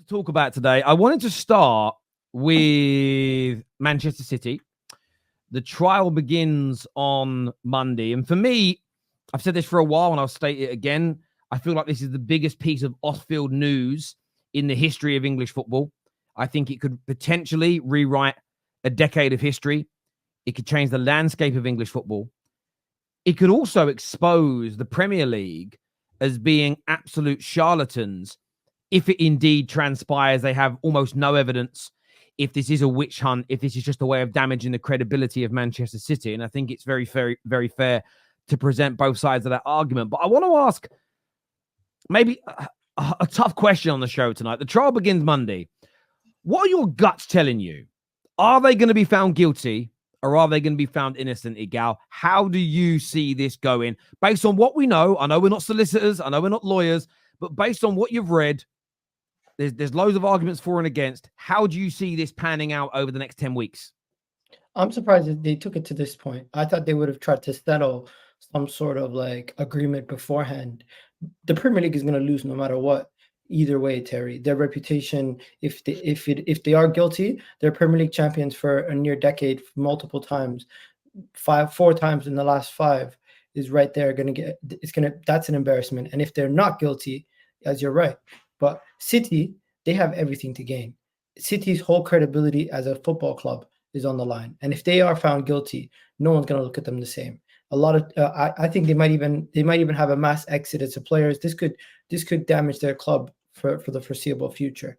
talk about today. I wanted to start with Manchester City. The trial begins on Monday. And for me, I've said this for a while and I'll state it again. I feel like this is the biggest piece of off-field news in the history of English football. I think it could potentially rewrite a decade of history. It could change the landscape of English football. It could also expose the Premier League as being absolute charlatans if it indeed transpires they have almost no evidence, if this is a witch hunt, if this is just a way of damaging the credibility of Manchester City. And I think it's very, very, very fair to present both sides of that argument. But I want to ask maybe a tough question on the show tonight. The trial begins Monday. What are your guts telling you? Are they going to be found guilty or are they going to be found innocent, Igal? How do you see this going? Based on what we know, I know we're not solicitors, I know we're not lawyers, but based on what you've read, there's loads of arguments for and against. How do you see this panning out over the next 10 weeks? I'm surprised that they took it to this point. I thought they would have tried to settle some sort of like agreement beforehand. The Premier League is going to lose no matter what. Either way, Terry, their reputation, if they are guilty, they're Premier League champions for a near decade, multiple times, 4 times in the last 5 is right there. That's an embarrassment. And if they're not guilty, as you're right, but City, they have everything to gain. City's whole credibility as a football club is on the line, and if they are found guilty, no one's going to look at them the same. A lot of I think they might even have a mass exodus of players. This could damage their club for the foreseeable future.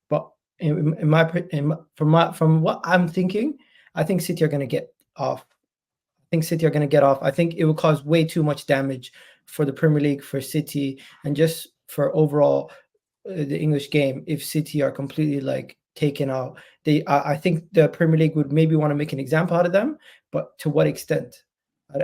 But from what I'm thinking, I think City are going to get off. I think it will cause way too much damage for the Premier League, for City, and just for overall the English game if City are completely like taken out. I think the Premier League would maybe want to make an example out of them, but to what extent?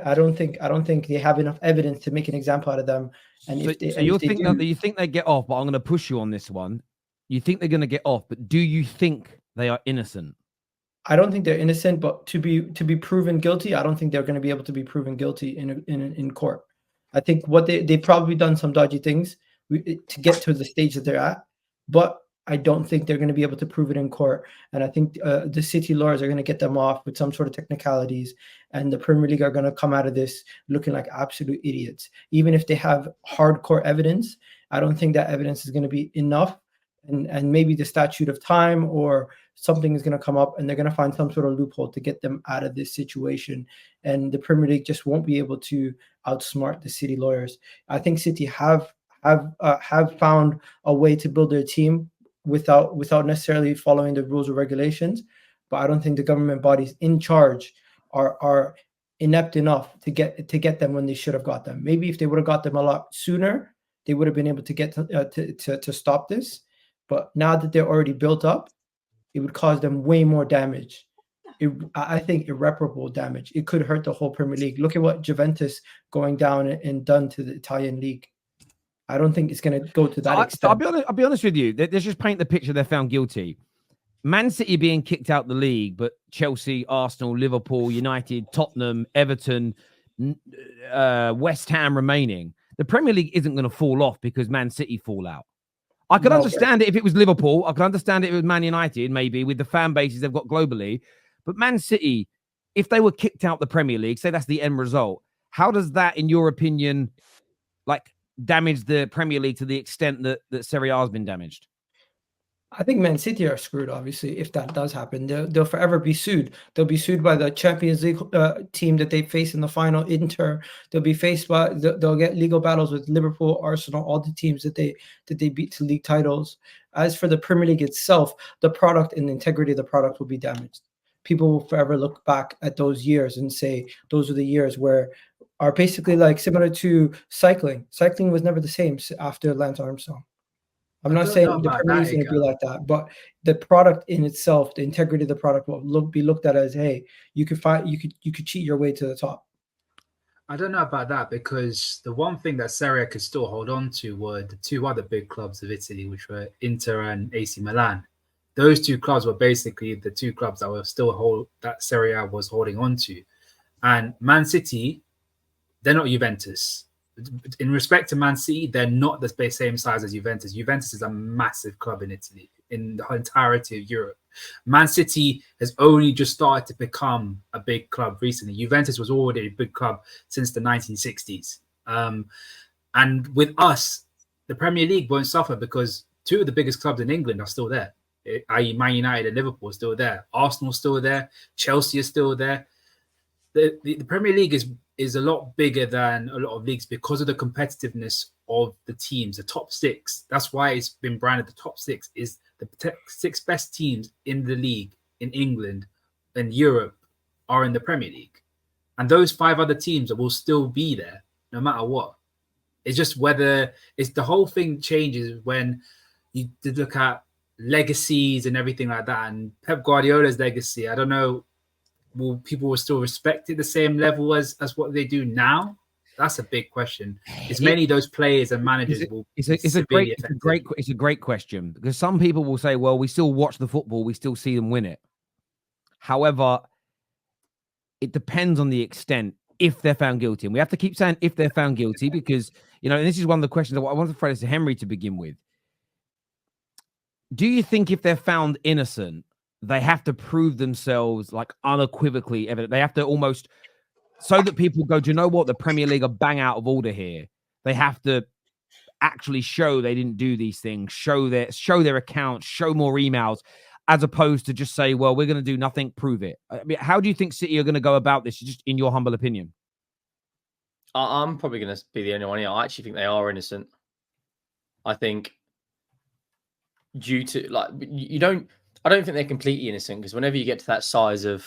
I don't think they have enough evidence to make an example out of them. And you think they get off, but I'm going to push you on this one. You think they're going to get off, but do you think they are innocent? I don't think they're innocent, but to be proven guilty, I don't think they're going to be able to be proven guilty in court. I think what they've probably done some dodgy things to get to the stage that they're at, but I don't think they're going to be able to prove it in court. And I think the City lawyers are going to get them off with some sort of technicalities, and the Premier League are going to come out of this looking like absolute idiots. Even if they have hardcore evidence, I don't think that evidence is going to be enough. And maybe the statute of time or something is going to come up, and they're going to find some sort of loophole to get them out of this situation. And the Premier League just won't be able to outsmart the City lawyers. I think City have found a way to build their team without necessarily following the rules or regulations, but I don't think the government bodies in charge are inept enough to get them when they should have got them. Maybe if they would have got them a lot sooner, they would have been able to get to stop this. But now that they're already built up, it would cause them way more damage. I think irreparable damage. It could hurt the whole Premier League. Look at what Juventus going down and done to the Italian league. I don't think it's going to go to that extent. I'll be honest with you. Let's just paint the picture they're found guilty. Man City being kicked out the league, but Chelsea, Arsenal, Liverpool, United, Tottenham, Everton, West Ham remaining. The Premier League isn't going to fall off because Man City fall out. I could understand it if it was Liverpool. I could understand it if it was Man United, maybe, with the fan bases they've got globally. But Man City, if they were kicked out the Premier League, say that's the end result, how does that, in your opinion, damage the Premier League to the extent that Serie A has been damaged? I think Man City are screwed, obviously, if that does happen. They'll forever be sued. They'll be sued by the Champions League team that they face in the final, Inter. They'll get legal battles with Liverpool, Arsenal, all the teams that they beat to league titles. As for the Premier League itself, the product and the integrity of the product will be damaged. People will forever look back at those years and say those are the years where are basically like similar to cycling. Cycling was never the same after Lance Armstrong. I'm not saying the Premier League is going to be like that, but the product in itself, the integrity of the product will be looked at as, hey, you could cheat your way to the top. I don't know about that, because the one thing that Serie A could still hold on to were the 2 other big clubs of Italy, which were Inter and AC Milan. Those 2 clubs were basically the 2 clubs that were that Serie A was holding on to. And Man City, they're not Juventus. in respect to Man City, they're not the same size as Juventus. Juventus is a massive club in Italy, in the entirety of Europe. Man City has only just started to become a big club recently. Juventus was already a big club since the 1960s. And with us, the Premier League won't suffer because two of the biggest clubs in England are still there, i.e. Man United and Liverpool are still there. Arsenal is still there. Chelsea is still there. The Premier League is a lot bigger than a lot of leagues because of the competitiveness of the teams, the top six. That's why it's been branded the top six is the 6 best teams in the league in England and Europe are in the Premier League. And those 5 other teams will still be there no matter what. It's just whether it's the whole thing changes when you look at legacies and everything like that. And Pep Guardiola's legacy, I don't know, will people still respect it the same level as what they do now? That's a big question. It's many of those players and managers it's a great question, because some people will say, well, we still watch the football, we still see them win it. However, it depends on the extent if they're found guilty. And we have to keep saying if they're found guilty because, you know, and this is one of the questions that I wanted to throw this to Henry to begin with. Do you think if they're found innocent, they have to prove themselves like unequivocally evident? They have to almost, so that people go, do you know what? The Premier League are bang out of order here. They have to actually show they didn't do these things, show their accounts, show more emails, as opposed to just say, well, we're going to do nothing, prove it. I mean, how do you think City are going to go about this, just in your humble opinion? I'm probably going to be the only one here. I actually think they are innocent. I think due to, like, I don't think they're completely innocent, because whenever you get to that size of,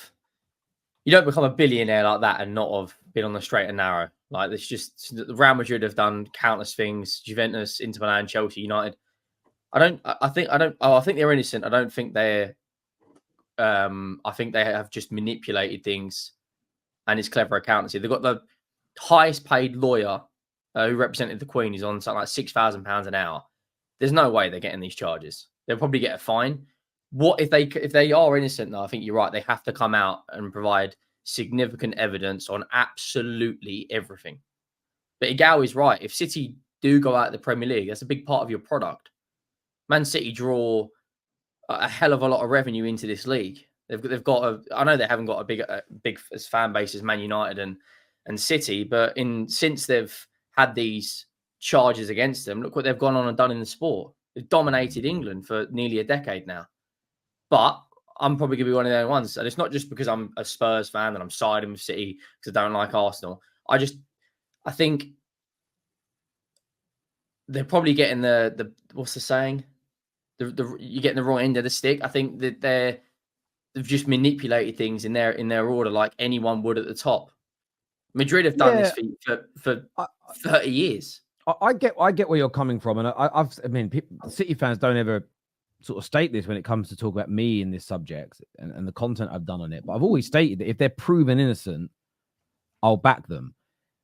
you don't become a billionaire like that and not have been on the straight and narrow. Like, it's just, Real Madrid have done countless things, Juventus, Inter Milan, Chelsea, United. I think they're innocent. I don't think they're, I think they have just manipulated things and it's clever accountancy. They've got the highest paid lawyer who represented the Queen, who's on something like £6,000 an hour. There's no way they're getting these charges. They'll probably get a fine. What if they are innocent though? I think you're right. They have to come out and provide significant evidence on absolutely everything. But Igal is right. If City do go out of the Premier League, that's a big part of your product. Man City draw a hell of a lot of revenue into this league. They've got I know they haven't got a big fan base as Man United and City, but since they've had these charges against them, look what they've gone on and done in the sport. They've dominated England for nearly a decade now. But I'm probably going to be one of the only ones. And it's not just because I'm a Spurs fan and I'm siding with City because I don't like Arsenal. I think they're probably getting the what's the saying? You're getting the wrong end of the stick. I think that they've just manipulated things in their order like anyone would at the top. Madrid have done this for 30 years. I get where you're coming from, and I mean, City fans don't ever sort of state this when it comes to talk about me in this subject and the content I've done on it. But I've always stated that if they're proven innocent, I'll back them.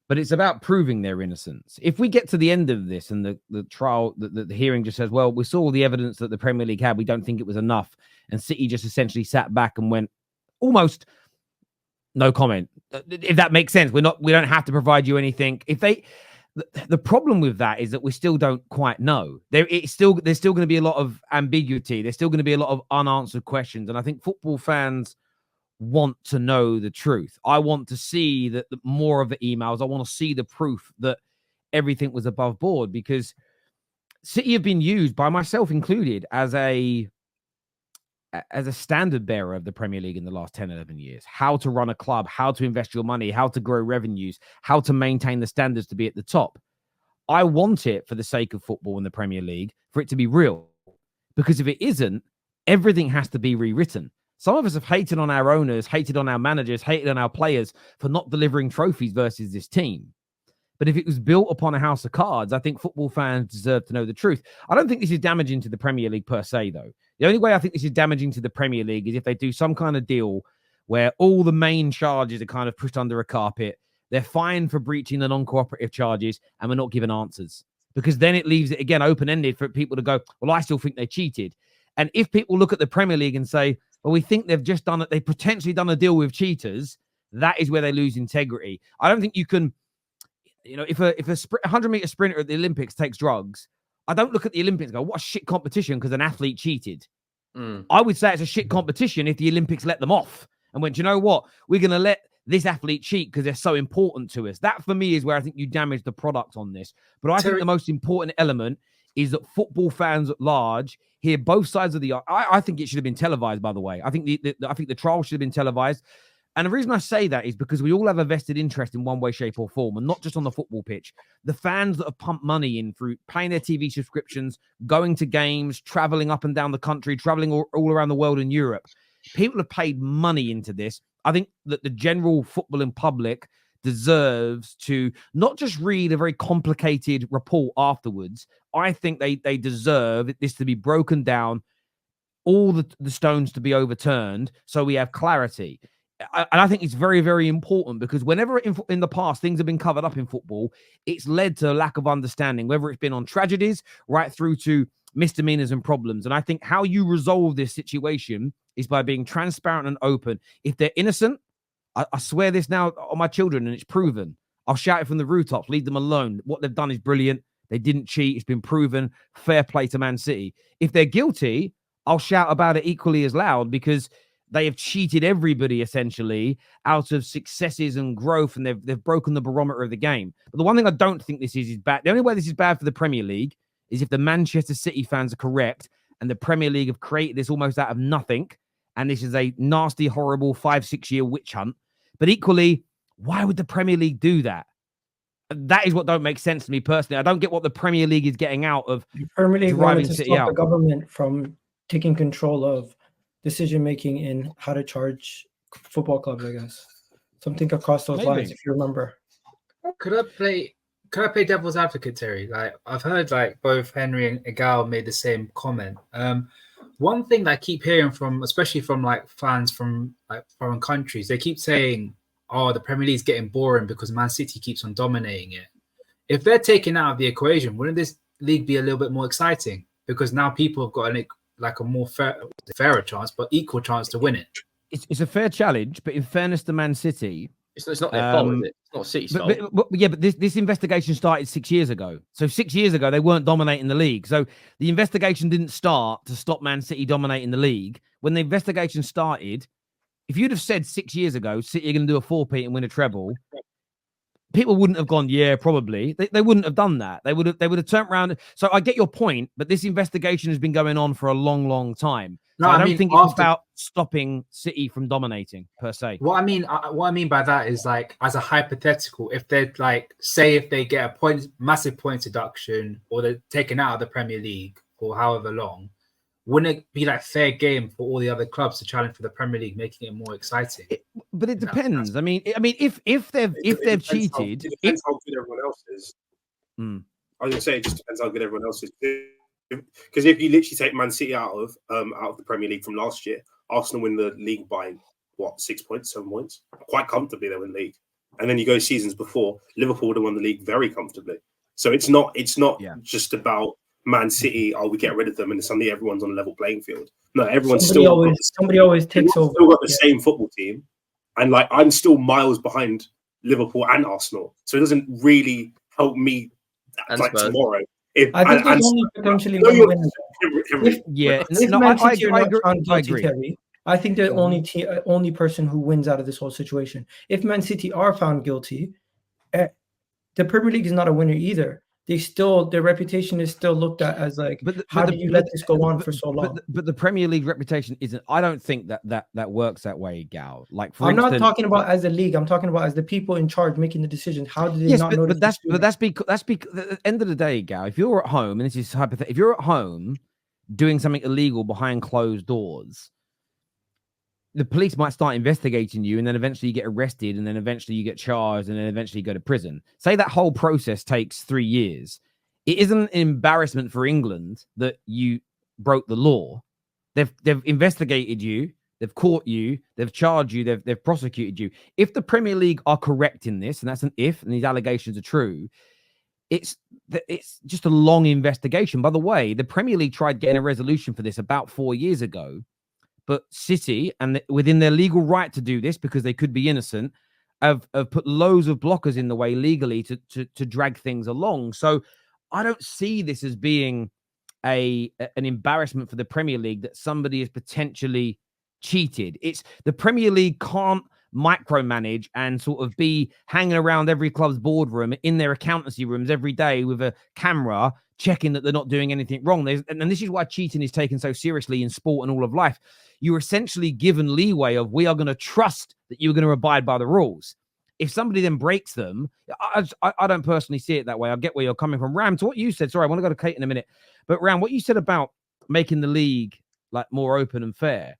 But it's about proving their innocence. If we get to the end of this and the trial, the hearing just says, well, we saw all the evidence that the Premier League had, we don't think it was enough, and City just essentially sat back and went almost no comment. If that makes sense, we don't have to provide you anything. The problem with that is that we still don't quite know. There's still going to be a lot of ambiguity. There's still going to be a lot of unanswered questions. And I think football fans want to know the truth. I want to see that more of the emails. I want to see the proof that everything was above board, because City have been used, by myself included, as a standard bearer of the Premier League in the last 10, 11 years. How to run a club, how to invest your money, how to grow revenues, how to maintain the standards to be at the top. I want it, for the sake of football in the Premier League, for it to be real. Because if it isn't, everything has to be rewritten. Some of us have hated on our owners, hated on our managers, hated on our players for not delivering trophies versus this team. But if it was built upon a house of cards, I think football fans deserve to know the truth. I don't think this is damaging to the Premier League per se, though. The only way I think this is damaging to the Premier League is if they do some kind of deal where all the main charges are kind of pushed under a carpet. They're fined for breaching the non-cooperative charges, and we're not given answers. Because then it leaves it, again, open-ended for people to go, well, I still think they cheated. And if people look at the Premier League and say, well, we think they've just done it, they've potentially done a deal with cheaters, that is where they lose integrity. I don't think you can... You know, if a 100-meter sprinter at the Olympics takes drugs, I don't look at the Olympics and go, what a shit competition because an athlete cheated. I would say it's a shit competition if the Olympics let them off and went, you know what? We're going to let this athlete cheat because they're so important to us. That, for me, is where I think you damage the product on this. But I think the most important element is that football fans at large hear both sides of the... I think it should have been televised, by the way. I think the trial should have been televised. And the reason I say that is because we all have a vested interest in one way, shape, or form, and not just on the football pitch. The fans that have pumped money in through paying their TV subscriptions, going to games, traveling up and down the country, traveling all around the world and Europe. People have paid money into this. I think that the general footballing public deserves to not just read a very complicated report afterwards. I think they deserve this to be broken down, all the stones to be overturned, so we have clarity. And I think it's very, very important because whenever in the past things have been covered up in football, it's led to a lack of understanding, whether it's been on tragedies right through to misdemeanors and problems. And I think how you resolve this situation is by being transparent and open. If they're innocent, I swear this now on my children and it's proven. I'll shout it from the rooftops, leave them alone. What they've done is brilliant. They didn't cheat. It's been proven. Fair play to Man City. If they're guilty, I'll shout about it equally as loud because they have cheated everybody essentially out of successes and growth, and they've broken the barometer of the game. But the one thing I don't think this is bad. The only way this is bad for the Premier League is if the Manchester City fans are correct and the Premier League have created this almost out of nothing, and this is a nasty, horrible 5-6 year witch hunt. But equally, why would the Premier League do that? That is what don't make sense to me personally. I don't get what the Premier League is getting out of the Premier League driving wanted to City stop out. the government from taking control of decision making in how to charge football clubs, I guess. Something across those lines, if you remember. Could I play devil's advocate, Terry? Like, I've heard like both Henry and Gal made the same comment. One thing that I keep hearing from, especially from like fans from like foreign countries, they keep saying, "Oh, the Premier League's getting boring because Man City keeps on dominating it." If they're taken out of the equation, wouldn't this league be a little bit more exciting? Because now people have got a more fairer chance, but equal chance to win it. It's a fair challenge, but in fairness to Man City, it's not their fault, is it? It's not City's fault. But this investigation started 6 years ago. So 6 years ago, they weren't dominating the league. So the investigation didn't start to stop Man City dominating the league. When the investigation started, if you'd have said 6 years ago, City are going to do a 4-peat and win a treble, people wouldn't have gone, yeah, probably. They wouldn't have done that. They would have turned around. So I get your point, but this investigation has been going on for a long, long time. So No, I don't think it's about stopping City from dominating per se. What I mean by that is like, as a hypothetical, if they're like, say if they get a massive points deduction or they're taken out of the Premier League for however long, wouldn't it be like fair game for all the other clubs to challenge for the Premier League, making it more exciting? But it depends. I mean, if they've cheated, It depends how good everyone else is. I was gonna say it just depends how good everyone else is. Because if you literally take Man City out of the Premier League from last year, Arsenal win the league by what, 6 points, 7 points, quite comfortably. They win the league, and then you go seasons before, Liverpool would have won the league very comfortably. So it's not just about Man City. Oh, we get rid of them, and suddenly everyone's on a level playing field. No, somebody always takes over. Still got the same football team, and like I'm still miles behind Liverpool and Arsenal, so it doesn't really help me like tomorrow. I think there's only potentially one winner. If Man City are not found guilty, Terry, I think the only person who wins out of this whole situation. If Man City are found guilty, the Premier League is not a winner either. Their reputation is still looked at as like, how did you let this go on for so long? But the Premier League reputation isn't. I don't think that works that way, Gal. Like, I'm not talking about as a league. I'm talking about as the people in charge making the decisions. How did they not notice? But that's because at the end of the day, Gal. If you're at home, and this is hypothetical, if you're at home doing something illegal behind closed doors, the police might start investigating you, and then eventually you get arrested, and then eventually you get charged, and then eventually you go to prison. Say that whole process takes 3 years. It isn't an embarrassment for England that you broke the law. They've investigated you, they've caught you, they've charged you, they've prosecuted you. If the Premier League are correct in this, and that's an if, and these allegations are true, it's just a long investigation. By the way, the Premier League tried getting a resolution for this about 4 years ago. But City, and within their legal right to do this because they could be innocent, have put loads of blockers in the way legally to drag things along. So I don't see this as being an embarrassment for the Premier League that somebody is potentially cheated. It's the Premier League can't micromanage and sort of be hanging around every club's boardroom in their accountancy rooms every day with a camera checking that they're not doing anything wrong. And this is why cheating is taken so seriously in sport and all of life. You're essentially given leeway of, we are going to trust that you're going to abide by the rules. If somebody then breaks them, I don't personally see it that way. I get where you're coming from. Ram, to what you said, sorry, I want to go to Kate in a minute, but Ram, what you said about making the league like more open and fair,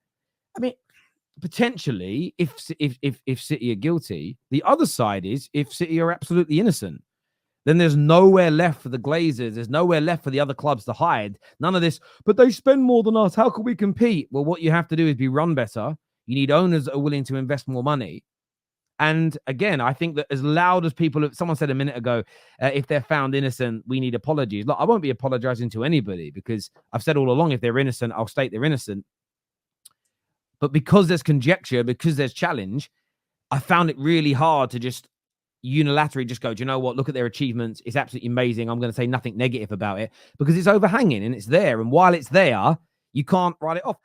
I mean, potentially, if City are guilty, the other side is if City are absolutely innocent, then there's nowhere left for the Glazers. There's nowhere left for the other clubs to hide. None of this, but they spend more than us. How can we compete? Well, what you have to do is be run better. You need owners that are willing to invest more money. And again, I think that as loud as people, someone said a minute ago, if they're found innocent, we need apologies. Look, I won't be apologizing to anybody because I've said all along, if they're innocent, I'll state they're innocent. But because there's conjecture, because there's challenge, I found it really hard to just unilaterally just go, do you know what? Look at their achievements. It's absolutely amazing. I'm going to say nothing negative about it because it's overhanging and it's there. And while it's there, you can't write it off.